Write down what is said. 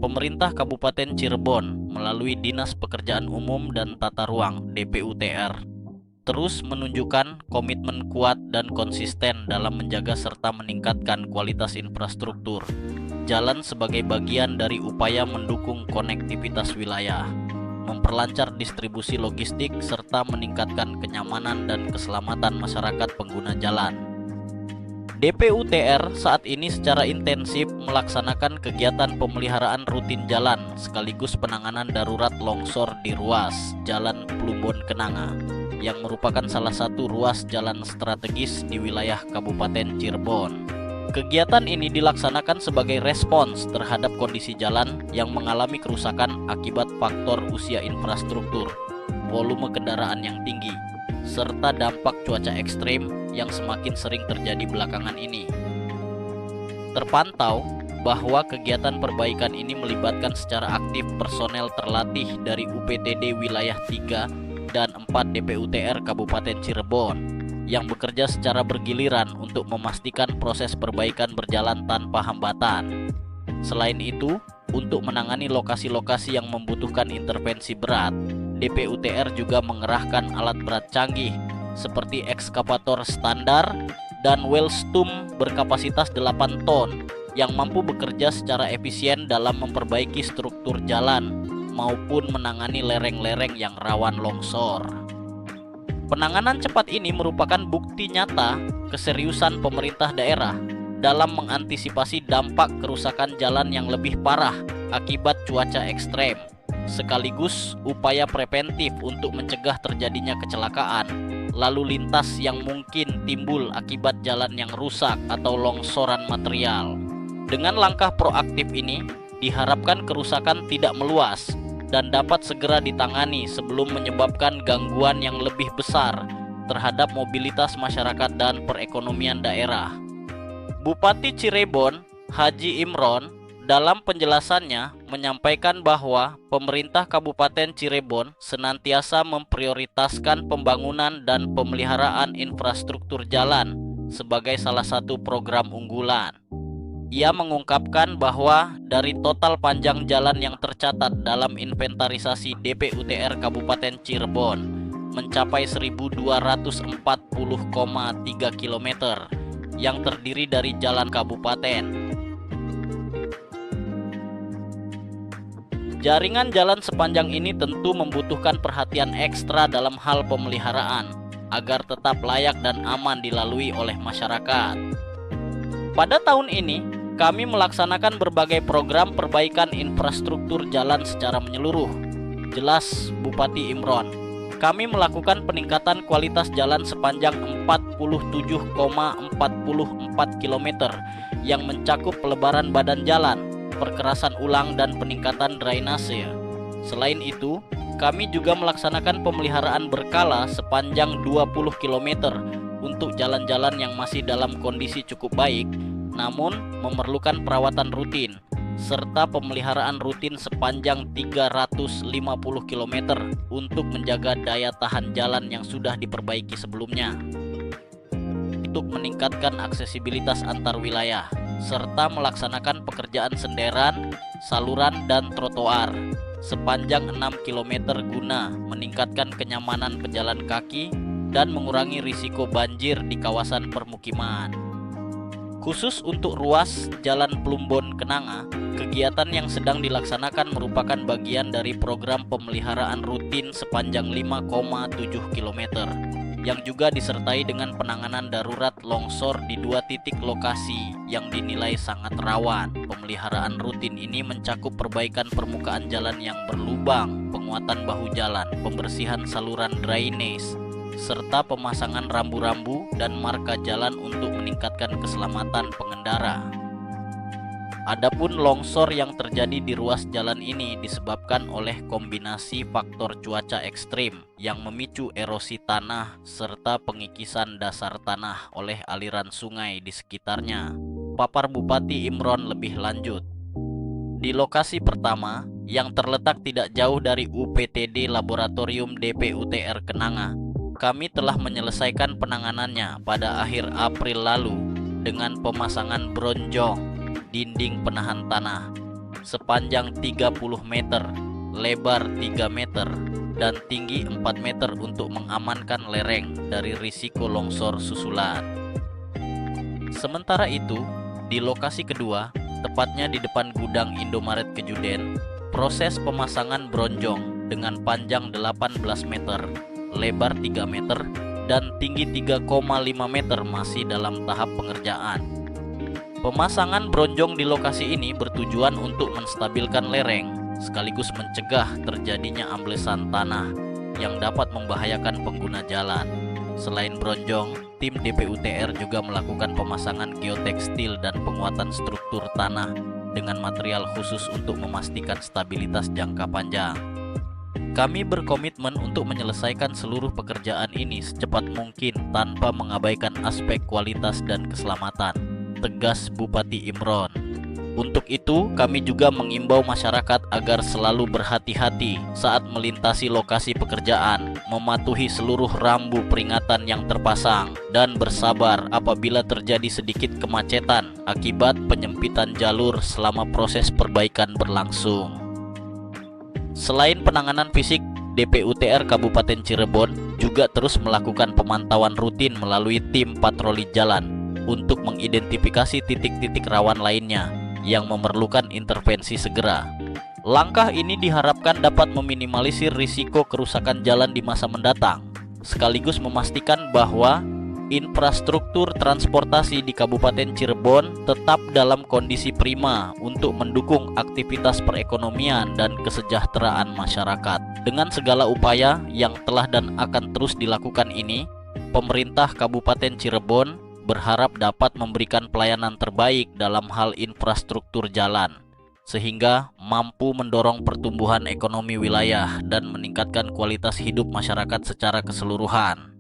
Pemerintah Kabupaten Cirebon melalui Dinas Pekerjaan Umum dan Tata Ruang (DPUTR) terus menunjukkan komitmen kuat dan konsisten dalam menjaga serta meningkatkan kualitas infrastruktur jalan sebagai bagian dari upaya mendukung konektivitas wilayah, memperlancar distribusi logistik, serta meningkatkan kenyamanan dan keselamatan masyarakat pengguna jalan. DPUTR saat ini secara intensif melaksanakan kegiatan pemeliharaan rutin jalan sekaligus penanganan darurat longsor di ruas Jalan Plumbon Kenanga yang merupakan salah satu ruas jalan strategis di wilayah Kabupaten Cirebon. Kegiatan ini dilaksanakan sebagai respons terhadap kondisi jalan yang mengalami kerusakan akibat faktor usia infrastruktur, volume kendaraan yang tinggi, serta dampak cuaca ekstrim yang semakin sering terjadi belakangan ini. Terpantau bahwa kegiatan perbaikan ini melibatkan secara aktif personel terlatih dari UPTD Wilayah 3 dan 4 DPUTR Kabupaten Cirebon yang bekerja secara bergiliran untuk memastikan proses perbaikan berjalan tanpa hambatan. Selain itu, untuk menangani lokasi-lokasi yang membutuhkan intervensi berat, DPUTR juga mengerahkan alat berat canggih seperti ekskavator standar dan wheelstum berkapasitas 8 ton yang mampu bekerja secara efisien dalam memperbaiki struktur jalan maupun menangani lereng-lereng yang rawan longsor. Penanganan cepat ini merupakan bukti nyata keseriusan pemerintah daerah dalam mengantisipasi dampak kerusakan jalan yang lebih parah akibat cuaca ekstrem, sekaligus upaya preventif untuk mencegah terjadinya kecelakaan lalu lintas yang mungkin timbul akibat jalan yang rusak atau longsoran material. Dengan langkah proaktif ini, diharapkan kerusakan tidak meluas dan dapat segera ditangani sebelum menyebabkan gangguan yang lebih besar terhadap mobilitas masyarakat dan perekonomian daerah. Bupati Cirebon, Haji Imron, dalam penjelasannya menyampaikan bahwa pemerintah Kabupaten Cirebon senantiasa memprioritaskan pembangunan dan pemeliharaan infrastruktur jalan sebagai salah satu program unggulan. Ia mengungkapkan bahwa dari total panjang jalan yang tercatat dalam inventarisasi DPUTR Kabupaten Cirebon mencapai 1.240,3 km yang terdiri dari jalan kabupaten. Jaringan jalan sepanjang ini tentu membutuhkan perhatian ekstra dalam hal pemeliharaan agar tetap layak dan aman dilalui oleh masyarakat. Pada tahun ini, kami melaksanakan berbagai program perbaikan infrastruktur jalan secara menyeluruh. Jelas Bupati Imron, kami melakukan peningkatan kualitas jalan sepanjang 47,44 km yang mencakup pelebaran badan jalan, perkerasan ulang dan peningkatan drainase. Selain itu, kami juga melaksanakan pemeliharaan berkala sepanjang 20 km untuk jalan-jalan yang masih dalam kondisi cukup baik namun memerlukan perawatan rutin, serta pemeliharaan rutin sepanjang 350 km untuk menjaga daya tahan jalan yang sudah diperbaiki sebelumnya. Untuk meningkatkan aksesibilitas antar wilayah, serta melaksanakan pekerjaan senderan, saluran, dan trotoar sepanjang 6 km guna meningkatkan kenyamanan pejalan kaki dan mengurangi risiko banjir di kawasan permukiman. Khusus untuk ruas Jalan Plumbon Kenanga, kegiatan yang sedang dilaksanakan merupakan bagian dari program pemeliharaan rutin sepanjang 5,7 km yang juga disertai dengan penanganan darurat longsor di 2 titik lokasi yang dinilai sangat rawan. Pemeliharaan rutin ini mencakup perbaikan permukaan jalan yang berlubang, penguatan bahu jalan, pembersihan saluran drainase, serta pemasangan rambu-rambu dan marka jalan untuk meningkatkan keselamatan pengendara. Adapun longsor yang terjadi di ruas jalan ini disebabkan oleh kombinasi faktor cuaca ekstrim yang memicu erosi tanah serta pengikisan dasar tanah oleh aliran sungai di sekitarnya. Papar Bupati Imron lebih lanjut. Di lokasi pertama yang terletak tidak jauh dari UPTD Laboratorium DPUTR Kenanga, kami telah menyelesaikan penanganannya pada akhir April lalu dengan pemasangan bronjong, dinding penahan tanah, sepanjang 30 meter, lebar 3 meter, dan tinggi 4 meter untuk mengamankan lereng dari risiko longsor susulan. Sementara itu, di lokasi kedua, tepatnya di depan gudang Indomaret Kejuden, proses pemasangan bronjong dengan panjang 18 meter, lebar 3 meter, dan tinggi 3,5 meter masih dalam tahap pengerjaan. Pemasangan bronjong di lokasi ini bertujuan untuk menstabilkan lereng, sekaligus mencegah terjadinya amblesan tanah yang dapat membahayakan pengguna jalan. Selain bronjong, tim DPUTR juga melakukan pemasangan geotekstil dan penguatan struktur tanah dengan material khusus untuk memastikan stabilitas jangka panjang. Kami berkomitmen untuk menyelesaikan seluruh pekerjaan ini secepat mungkin tanpa mengabaikan aspek kualitas dan keselamatan, tegas Bupati Imron. Untuk itu, kami juga mengimbau masyarakat agar selalu berhati-hati saat melintasi lokasi pekerjaan, mematuhi seluruh rambu peringatan yang terpasang, dan bersabar apabila terjadi sedikit kemacetan akibat penyempitan jalur selama proses perbaikan berlangsung. Selain penanganan fisik, DPUTR Kabupaten Cirebon juga terus melakukan pemantauan rutin melalui tim patroli jalan untuk mengidentifikasi titik-titik rawan lainnya yang memerlukan intervensi segera. Langkah ini diharapkan dapat meminimalisir risiko kerusakan jalan di masa mendatang, sekaligus memastikan bahwa infrastruktur transportasi di Kabupaten Cirebon tetap dalam kondisi prima untuk mendukung aktivitas perekonomian dan kesejahteraan masyarakat. Dengan segala upaya yang telah dan akan terus dilakukan ini, pemerintah Kabupaten Cirebon berharap dapat memberikan pelayanan terbaik dalam hal infrastruktur jalan, sehingga mampu mendorong pertumbuhan ekonomi wilayah dan meningkatkan kualitas hidup masyarakat secara keseluruhan.